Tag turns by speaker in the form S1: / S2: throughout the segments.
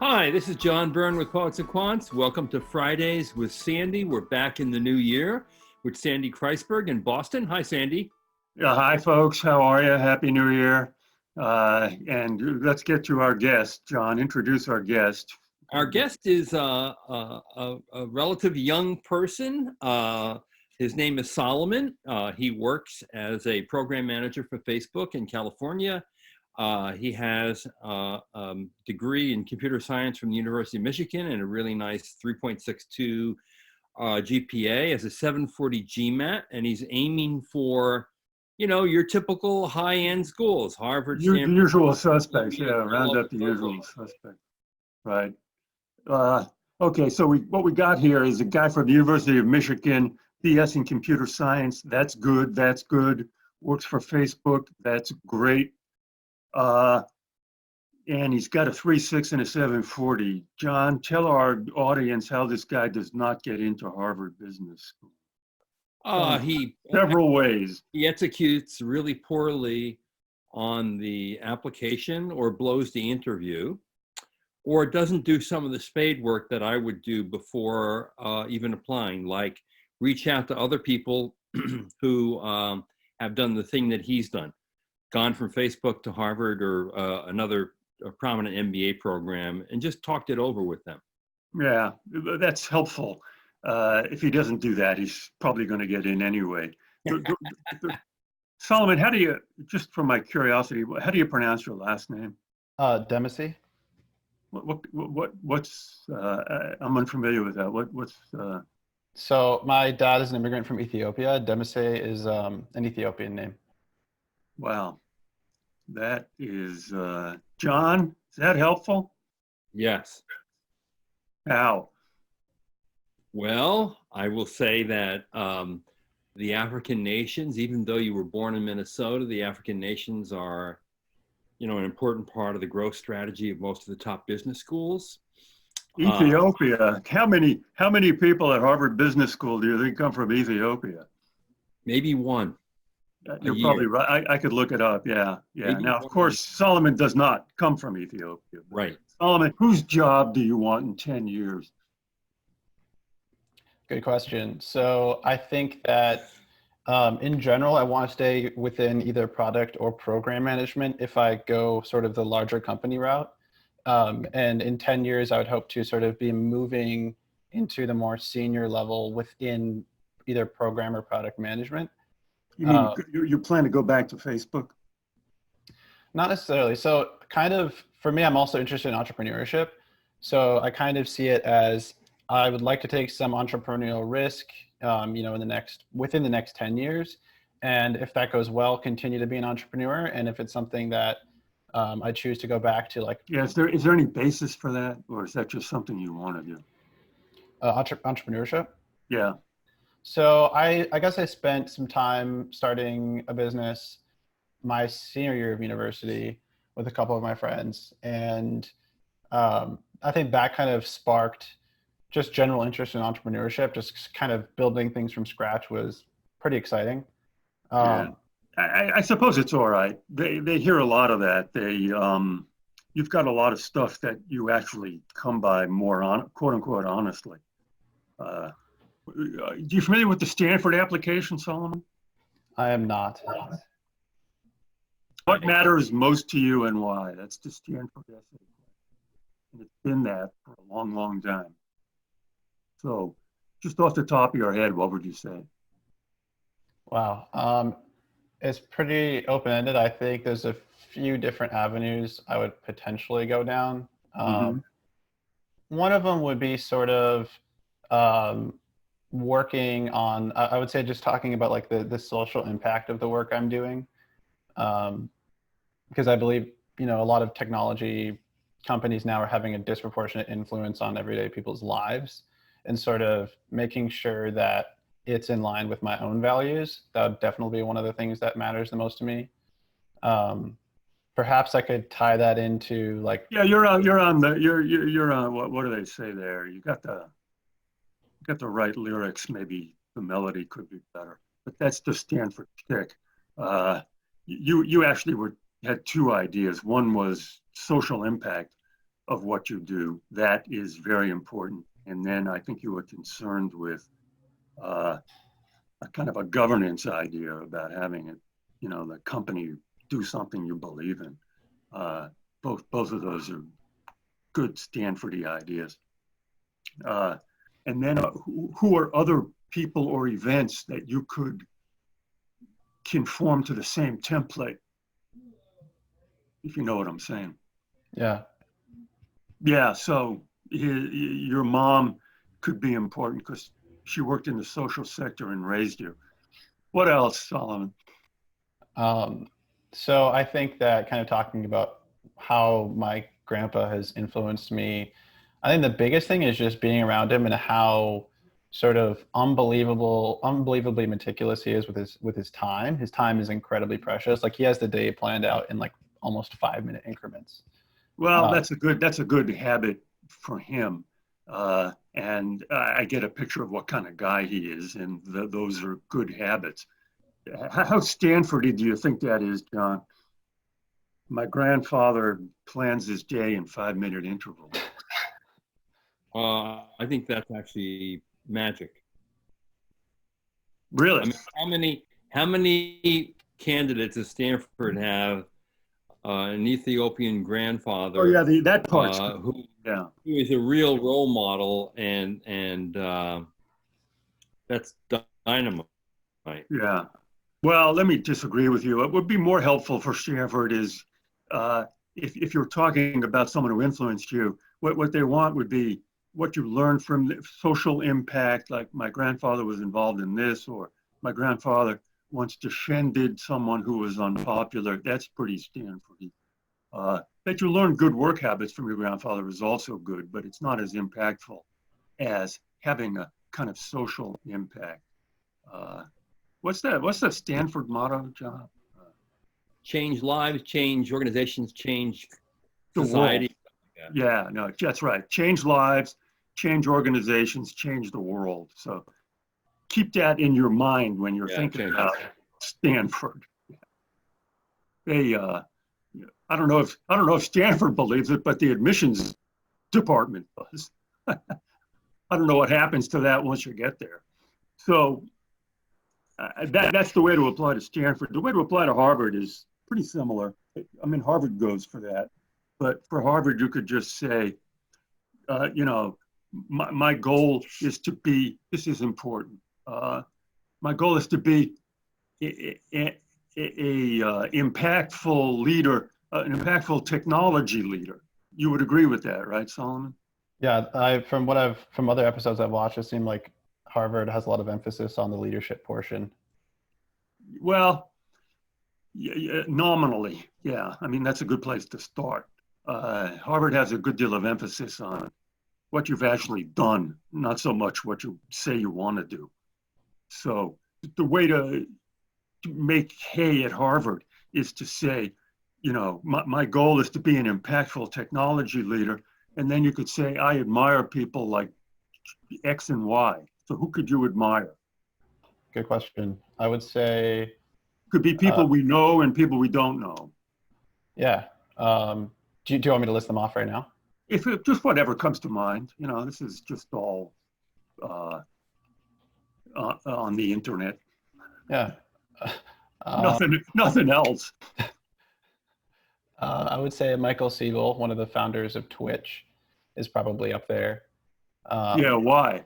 S1: Hi, this is John Byrne with Poets and Quants. Welcome to Fridays with Sandy. We're back in the new year with Sandy Kreisberg in Boston. Hi, Sandy.
S2: Yeah, hi, folks. How are you? Happy New Year. And let's get to our guest. John, introduce our guest.
S1: Our guest is a relative young person. His name is Solomon. He works as a program manager for Facebook in California. He has a degree in computer science from the University of Michigan and a really nice 3.62 GPA as a 740 GMAT, and he's aiming for, you know, your typical high-end schools, Harvard, Stanford.
S2: The usual suspects, yeah, round up the usual suspects. Right. Okay, so what we got here is a guy from the University of Michigan, BS in computer science. That's good, that's good. Works for Facebook, that's great. And he's got a 3.6 and a 740. John, tell our audience how this guy does not get into Harvard Business School. Several ways.
S1: He executes really poorly on the application or blows the interview, or doesn't do some of the spade work that I would do before even applying, like reach out to other people who have done the thing that he's done, gone from Facebook to Harvard or another prominent MBA program, and just talked it over with them.
S2: Yeah, that's helpful. If he doesn't do that, he's probably going to get in anyway. Solomon, how do you, just for my curiosity, how do you pronounce your last name?
S3: Demasi.
S2: What's I'm unfamiliar with that.
S3: So my dad is an immigrant from Ethiopia. Demasi is an Ethiopian name.
S2: Wow. That is, John, is that helpful?
S1: Yes.
S2: How?
S1: Well, I will say that the African nations, even though you were born in Minnesota, the African nations are, you know, an important part of the growth strategy of most of the top business schools.
S2: Ethiopia. How many people at Harvard Business School do you think come from Ethiopia?
S1: Maybe one.
S2: You're probably right. I could look it up. Yeah.
S1: Maybe
S2: now, of course, Solomon does not come from Ethiopia.
S1: Right.
S2: Solomon, whose job do you want in 10 years?
S3: Good question. So I think that in general, I want to stay within either product or program management if I go sort of the larger company route. And in 10 years, I would hope to sort of be moving into the more senior level within either program or product management.
S2: You mean you plan to go back to Facebook?
S3: Not necessarily. So kind of, for me, I'm also interested in entrepreneurship. So I kind of see it as I would like to take some entrepreneurial risk, you know, within the next 10 years. And if that goes well, continue to be an entrepreneur. And if it's something that I choose to go back to, like,
S2: yeah, is there any basis for that, or is that just something you want to do?
S3: Entrepreneurship?
S2: Yeah.
S3: So I guess I spent some time starting a business my senior year of university with a couple of my friends. And I think that kind of sparked just general interest in entrepreneurship. Just kind of building things from scratch was pretty exciting.
S2: Yeah. I suppose it's all right. They hear a lot of that. You've got a lot of stuff that you actually come by more on, quote unquote, honestly. Are you familiar with the Stanford application, Solomon?
S3: I am not.
S2: What matters most to you and why? That's the Stanford essay. And it's been that for a long, long time. So just off the top of your head, what would you say?
S3: Wow. It's pretty open-ended. I think there's a few different avenues I would potentially go down. One of them would be sort of working on, I would say, just talking about like the social impact of the work I'm doing. Because I believe, you know, a lot of technology companies now are having a disproportionate influence on everyday people's lives, and sort of making sure that it's in line with my own values. That would definitely be one of the things that matters the most to me. Perhaps I could tie that into, like,
S2: yeah, you're on what do they say there? You got the right lyrics. Maybe the melody could be better, but that's the Stanford shtick. You actually had two ideas. One was social impact. of what you do. That is very important. And then I think you were concerned with a kind of a governance idea about having it, the company do something you believe in. Both of those are good Stanfordy ideas. And then who are other people or events that you could conform to the same template, if you know what I'm saying?
S3: Yeah.
S2: Yeah, so your mom could be important because she worked in the social sector and raised you. What else, Solomon?
S3: So I think that kind of talking about how my grandpa has influenced me, I think the biggest thing is just being around him and how sort of unbelievably meticulous he is with his time. His time is incredibly precious. Like he has the day planned out in like almost 5-minute increments.
S2: Well, that's a good habit for him. And I get a picture of what kind of guy he is, and those are good habits. How Stanfordy do you think that is, John? My grandfather plans his day in 5-minute intervals.
S1: I think that's actually magic.
S2: Really?
S1: I mean, how many candidates does Stanford have? An Ethiopian grandfather.
S2: Oh yeah, that part's
S1: who
S2: yeah.
S1: is a real role model, and that's dynamite.
S2: Yeah. Well, let me disagree with you. What would be more helpful for Stanford is if you're talking about someone who influenced you, what they want would be what you learned from the social impact, like my grandfather was involved in this, or my grandfather once defended someone who was unpopular. That's pretty Stanfordy. That you learn good work habits from your grandfather is also good, but it's not as impactful as having a kind of social impact. What's the Stanford motto, John?
S1: Change lives, change organizations, change
S2: The
S1: society.
S2: world. Yeah, no, that's right. Change lives, change organizations, change the world. So keep that in your mind when you're thinking about Stanford. They, I don't know if Stanford believes it, but the admissions department does. I don't know what happens to that once you get there. So that's the way to apply to Stanford. The way to apply to Harvard is pretty similar. I mean, Harvard goes for that, but for Harvard, you could just say, my goal is to be. This is important. My goal is to be a impactful leader, an impactful technology leader. You would agree with that, right, Solomon?
S3: Yeah, from other episodes I've watched, it seemed like Harvard has a lot of emphasis on the leadership portion.
S2: Well, nominally, yeah. I mean, that's a good place to start. Harvard has a good deal of emphasis on what you've actually done, not so much what you say you want to do. So the way to make hay at Harvard is to say, my goal is to be an impactful technology leader. And then you could say, I admire people like X and Y. So who could you admire?
S3: Good question. I would say
S2: could be people we know and people we don't know.
S3: Yeah. Do you want me to list them off right now?
S2: If just whatever comes to mind. This is just all on the internet.
S3: Yeah.
S2: Nothing else.
S3: I would say Michael Siegel, one of the founders of Twitch, is probably up there.
S2: Yeah, why?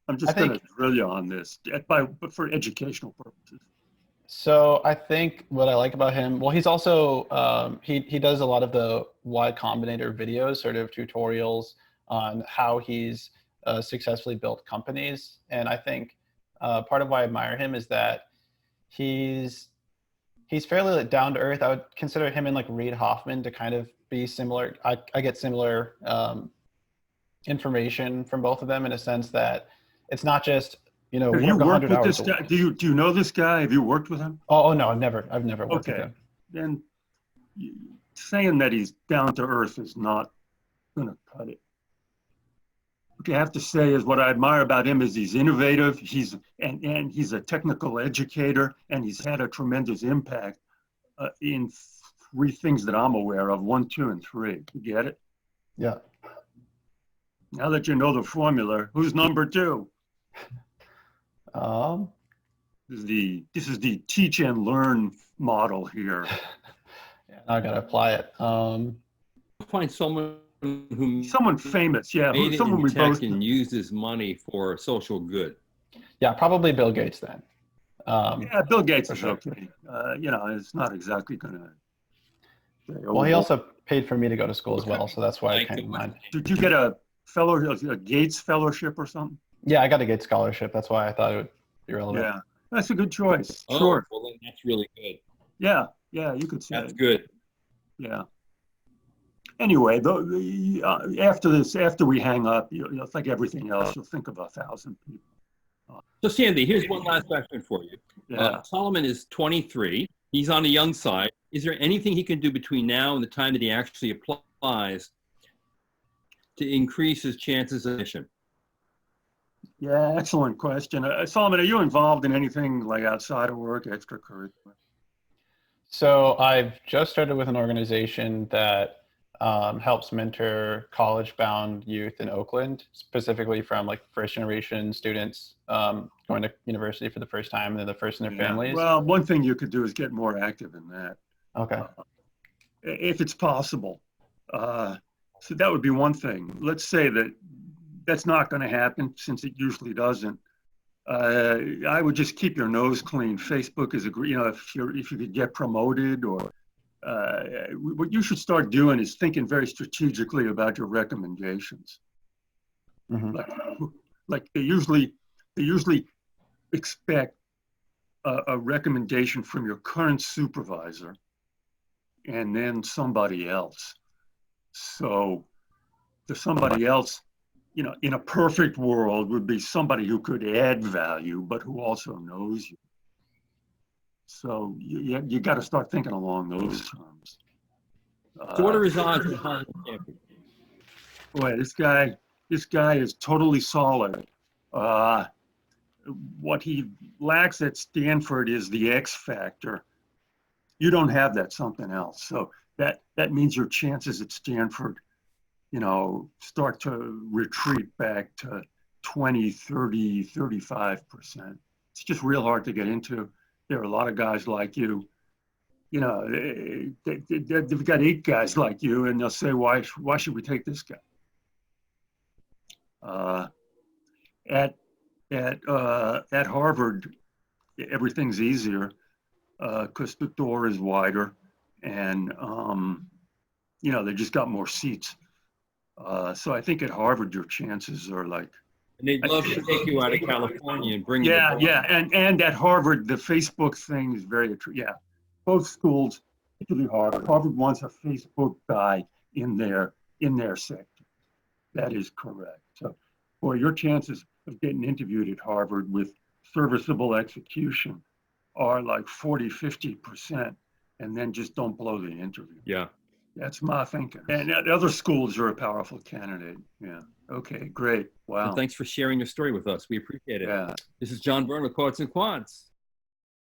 S2: I'm just going to drill you on this, but for educational purposes.
S3: So I think what I like about him, well, he's also, he does a lot of the Y Combinator videos, sort of tutorials on how he's successfully built companies. And I think part of why I admire him is that he's fairly like down to earth. I would consider him and like Reid Hoffman to kind of be similar. I get similar information from both of them in a sense that it's not just,
S2: Have you worked with this guy? Do you know this guy? Have you worked with him?
S3: Oh no, I've never worked with him.
S2: Then saying that he's down to earth is not going to cut it. What you have to say is what I admire about him is he's innovative. He's a technical educator, and he's had a tremendous impact in 3 things that I'm aware of: 1, 2, and 3. You get it?
S3: Yeah.
S2: Now that you know the formula, who's number two?
S3: Um,
S2: This is the teach and learn model here.
S3: yeah, now I gotta apply it.
S1: Find someone who
S2: Someone famous, yeah,
S1: made it
S2: someone
S1: in
S2: we
S1: tech
S2: both.
S1: and uses money for social good.
S3: Yeah, probably Bill Gates then.
S2: Yeah, Bill Gates is
S3: sure.
S2: okay. You know, it's not exactly gonna.
S3: Well, he also paid for me to go to school as well, so that's why I
S1: Thank
S3: came
S1: you.
S3: in mind.
S2: Did you get a Gates fellowship or something?
S3: Yeah, I got a Gates scholarship. That's why I thought it would be relevant.
S2: Yeah, that's a good choice.
S1: Oh,
S2: Sure.
S1: well, then that's really good.
S2: Yeah, yeah, you could say.
S1: That's good.
S2: Yeah. Anyway, after this, after we hang up, you'll think everything else. You'll think of 1,000 people.
S1: So Sandy, here's one last question for you.
S2: Yeah.
S1: Solomon is 23. He's on the young side. Is there anything he can do between now and the time that he actually applies to increase his chances of admission?
S2: Yeah, excellent question. Solomon, are you involved in anything like outside of work, extracurricular?
S3: So I've just started with an organization that helps mentor college-bound youth in Oakland, specifically from like first-generation students going to university for the first time and they're the first in their families.
S2: Well, one thing you could do is get more active in that.
S3: Okay.
S2: If it's possible. So that would be one thing. Let's say that that's not going to happen, since it usually doesn't. I would just keep your nose clean. Facebook is if you could get promoted, or what you should start doing is thinking very strategically about your recommendations.
S3: Mm-hmm.
S2: Like they usually expect a recommendation from your current supervisor and then somebody else. So the somebody else, in a perfect world, would be somebody who could add value, but who also knows you. So you got to start thinking along those terms.
S1: So what are his odds of Harvard and Stanford?
S2: Boy, this guy is totally solid. What he lacks at Stanford is the X factor. You don't have that, something else. So that means your chances at Stanford, start to retreat back to 20, 30, 35%. It's just real hard to get into. There are a lot of guys like you. They've got 8 guys like you, and they'll say, why should we take this guy? At Harvard, everything's easier because the door is wider, and they just got more seats. So I think at Harvard, your chances are like.
S1: And they'd love to take you out of California and bring you.
S2: Yeah, and at Harvard, the Facebook thing is very attractive. Yeah, both schools, particularly Harvard. Harvard wants a Facebook guy in their sector. That is correct. So, boy, your chances of getting interviewed at Harvard with serviceable execution are like 40, 50%, and then just don't blow the interview.
S1: Yeah.
S2: That's my thinking. And at other schools, you're a powerful candidate. Yeah. Okay, great. Wow.
S1: Well, thanks for sharing your story with us. We appreciate it.
S2: Yeah.
S1: This is John Byrne with Poets and Quants.